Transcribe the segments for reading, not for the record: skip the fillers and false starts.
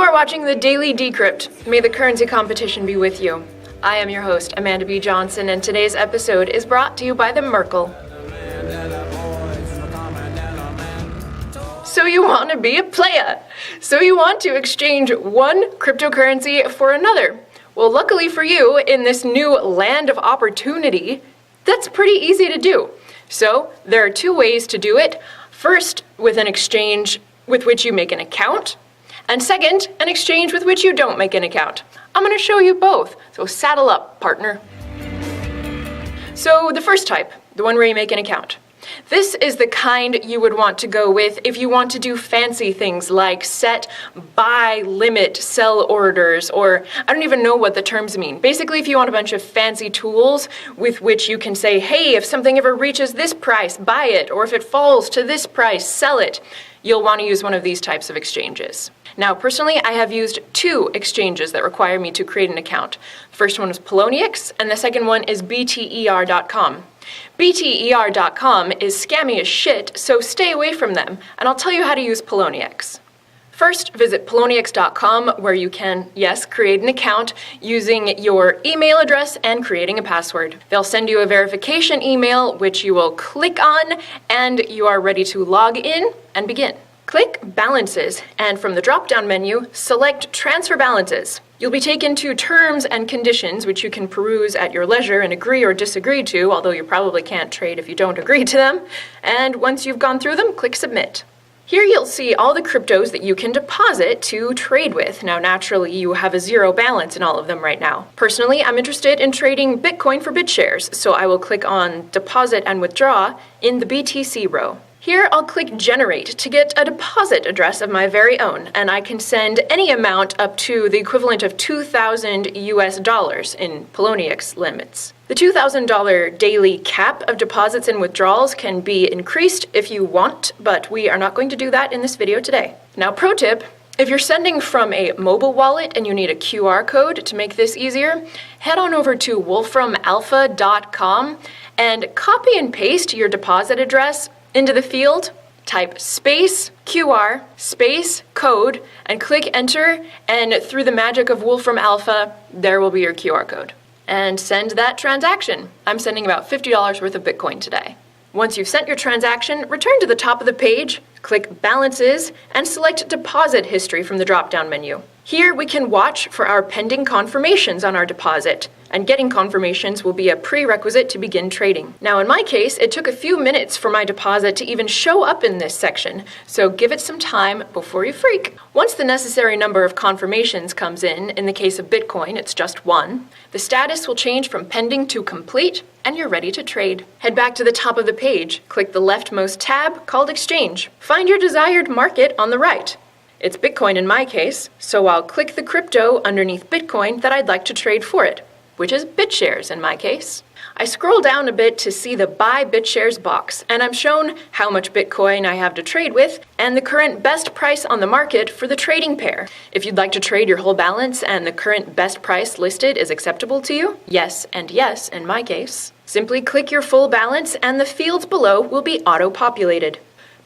You are watching the Daily Decrypt. May the currency competition be with you. I am your host, Amanda B. Johnson, and today's episode is brought to you by the Merkle. So you want to be a playa. So you want to exchange one cryptocurrency for another. Well, luckily for you, in this new land of opportunity, that's pretty easy to do. So there are two ways to do it. First, with an exchange with which you make an account. And second, an exchange with which you don't make an account. I'm going to show you both, so saddle up, partner. So the first type, the one where you make an account. This is the kind you would want to go with if you want to do fancy things like set, buy, limit, sell orders, or I don't even know what the terms mean. Basically, if you want a bunch of fancy tools with which you can say, hey, if something ever reaches this price, buy it, or if it falls to this price, sell it, you'll want to use one of these types of exchanges. Now, personally, I have used two exchanges that require me to create an account. The first one is Poloniex, and the second one is bter.com. bter.com is scammy as shit, so stay away from them, and I'll tell you how to use Poloniex. First, visit poloniex.com, where you can, yes, create an account using your email address and creating a password. They'll send you a verification email, which you will click on, and you are ready to log in and begin. Click Balances, and from the drop-down menu, select Transfer Balances. You'll be taken to terms and conditions, which you can peruse at your leisure and agree or disagree to, although you probably can't trade if you don't agree to them. And once you've gone through them, click Submit. Here you'll see all the cryptos that you can deposit to trade with. Now, naturally, you have a zero balance in all of them right now. Personally, I'm interested in trading Bitcoin for BitShares, so I will click on Deposit and Withdraw in the BTC row. Here, I'll click Generate to get a deposit address of my very own, and I can send any amount up to the equivalent of $2,000 US in Poloniex limits. The $2,000 daily cap of deposits and withdrawals can be increased if you want, but we are not going to do that in this video today. Now, pro tip, if you're sending from a mobile wallet and you need a QR code to make this easier, head on over to wolframalpha.com and copy and paste your deposit address into the field, type space QR, space code, and click enter, and through the magic of Wolfram Alpha, there will be your QR code. And send that transaction. I'm sending about $50 worth of Bitcoin today. Once you've sent your transaction, return to the top of the page, click Balances, and select Deposit History from the drop-down menu. Here we can watch for our pending confirmations on our deposit, and getting confirmations will be a prerequisite to begin trading. Now, in my case, it took a few minutes for my deposit to even show up in this section, so give it some time before you freak. Once the necessary number of confirmations comes in the case of Bitcoin, it's just one, the status will change from pending to complete, and you're ready to trade. Head back to the top of the page, click the leftmost tab called Exchange. Find your desired market on the right. It's Bitcoin in my case, so I'll click the crypto underneath Bitcoin that I'd like to trade for it, which is BitShares in my case. I scroll down a bit to see the Buy BitShares box, and I'm shown how much Bitcoin I have to trade with and the current best price on the market for the trading pair. If you'd like to trade your whole balance and the current best price listed is acceptable to you, yes and yes in my case, simply click your full balance and the fields below will be auto-populated.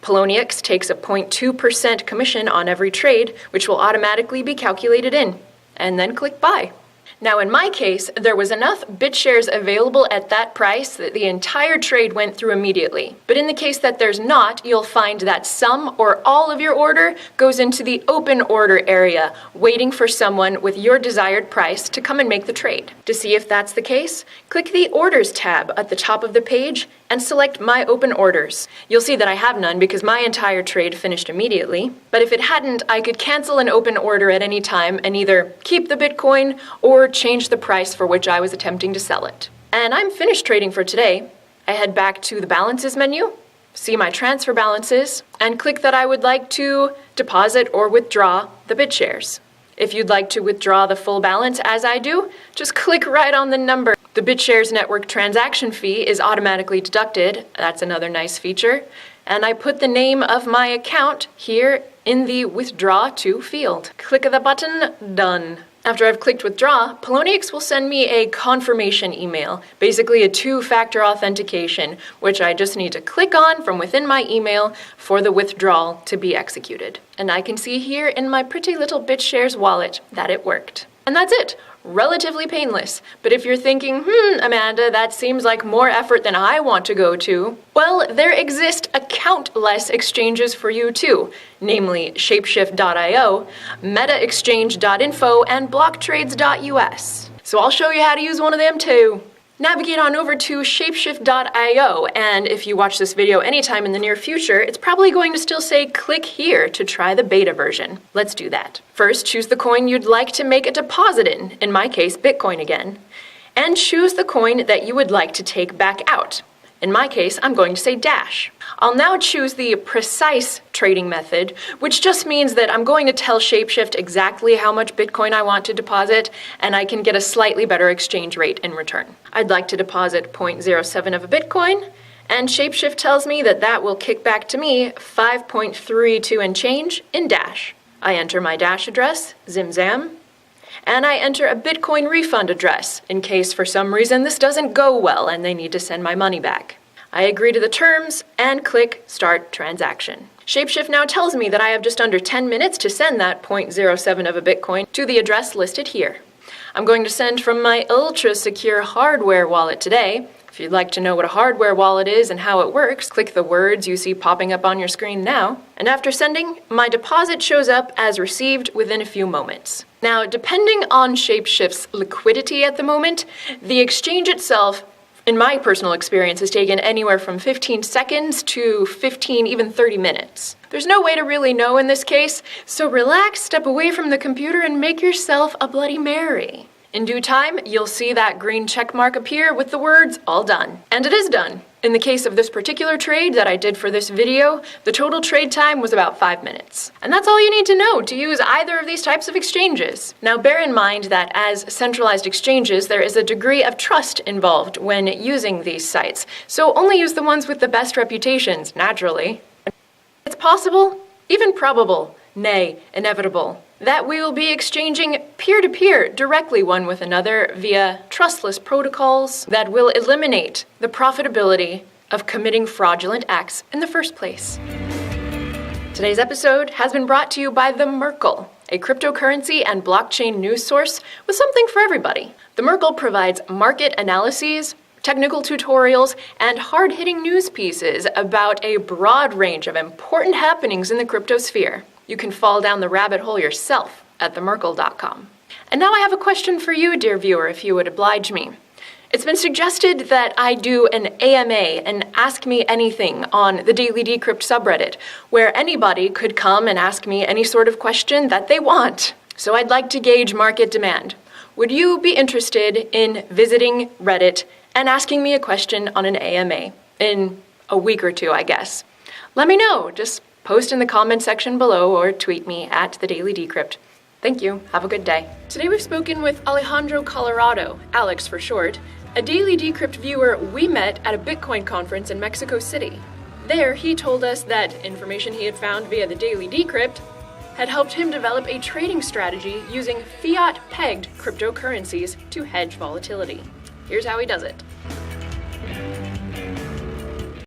Poloniex takes a 0.2% commission on every trade, which will automatically be calculated in, and then click Buy. Now, in my case, there was enough BitShares available at that price that the entire trade went through immediately. But in the case that there's not, you'll find that some or all of your order goes into the open order area, waiting for someone with your desired price to come and make the trade. To see if that's the case, click the Orders tab at the top of the page and select My Open Orders. You'll see that I have none because my entire trade finished immediately. But if it hadn't, I could cancel an open order at any time and either keep the Bitcoin or change the price for which I was attempting to sell it. And I'm finished trading for today. I head back to the Balances menu, see my transfer balances, and click that I would like to deposit or withdraw the BitShares. If you'd like to withdraw the full balance as I do, just click right on the number. The BitShares network transaction fee is automatically deducted. That's another nice feature. And I put the name of my account here in the Withdraw To field. Click the button, done. After I've clicked withdraw, Poloniex will send me a confirmation email, basically a two-factor authentication, which I just need to click on from within my email for the withdrawal to be executed. And I can see here in my pretty little BitShares wallet that it worked. And that's it. Relatively painless. But if you're thinking, Amanda, that seems like more effort than I want to go to, well, there exist accountless exchanges for you too, namely Shapeshift.io, MetaExchange.info, and BlockTrades.us. So I'll show you how to use one of them too. Navigate on over to Shapeshift.io, and if you watch this video anytime in the near future, it's probably going to still say click here to try the beta version. Let's do that. First, choose the coin you'd like to make a deposit in my case, Bitcoin again, and choose the coin that you would like to take back out. In my case, I'm going to say Dash. I'll now choose the precise trading method, which just means that I'm going to tell Shapeshift exactly how much Bitcoin I want to deposit, and I can get a slightly better exchange rate in return. I'd like to deposit 0.07 of a Bitcoin, and Shapeshift tells me that that will kick back to me 5.32 and change in Dash. I enter my Dash address, Zimzam, and I enter a Bitcoin refund address in case for some reason this doesn't go well and they need to send my money back. I agree to the terms and click Start Transaction. Shapeshift now tells me that I have just under 10 minutes to send that 0.07 of a Bitcoin to the address listed here. I'm going to send from my ultra-secure hardware wallet today. If you'd like to know what a hardware wallet is and how it works, click the words you see popping up on your screen now. And after sending, my deposit shows up as received within a few moments. Now, depending on Shapeshift's liquidity at the moment, the exchange itself, in my personal experience, has taken anywhere from 15 seconds to 15, even 30 minutes. There's no way to really know in this case, so relax, step away from the computer, and make yourself a Bloody Mary. In due time, you'll see that green check mark appear with the words, all done. And it is done. In the case of this particular trade that I did for this video, the total trade time was about 5 minutes. And that's all you need to know to use either of these types of exchanges. Now bear in mind that as centralized exchanges, there is a degree of trust involved when using these sites. So only use the ones with the best reputations, naturally. It's possible, even probable, nay, inevitable, that we will be exchanging peer-to-peer directly one with another via trustless protocols that will eliminate the profitability of committing fraudulent acts in the first place. Today's episode has been brought to you by The Merkle, a cryptocurrency and blockchain news source with something for everybody. The Merkle provides market analyses, technical tutorials, and hard-hitting news pieces about a broad range of important happenings in the crypto sphere. You can fall down the rabbit hole yourself at themerkle.com. And now I have a question for you, dear viewer, if you would oblige me. It's been suggested that I do an AMA, an Ask Me Anything, on the Daily Decrypt subreddit, where anybody could come and ask me any sort of question that they want. So I'd like to gauge market demand. Would you be interested in visiting Reddit and asking me a question on an AMA in a week or two, I guess? Let me know. Just post in the comment section below or tweet me at the Daily Decrypt. Thank you. Have a good day. Today we've spoken with Alejandro Colorado, Alex for short, a Daily Decrypt viewer we met at a Bitcoin conference in Mexico City. There, he told us that information he had found via the Daily Decrypt had helped him develop a trading strategy using fiat-pegged cryptocurrencies to hedge volatility. Here's how he does it.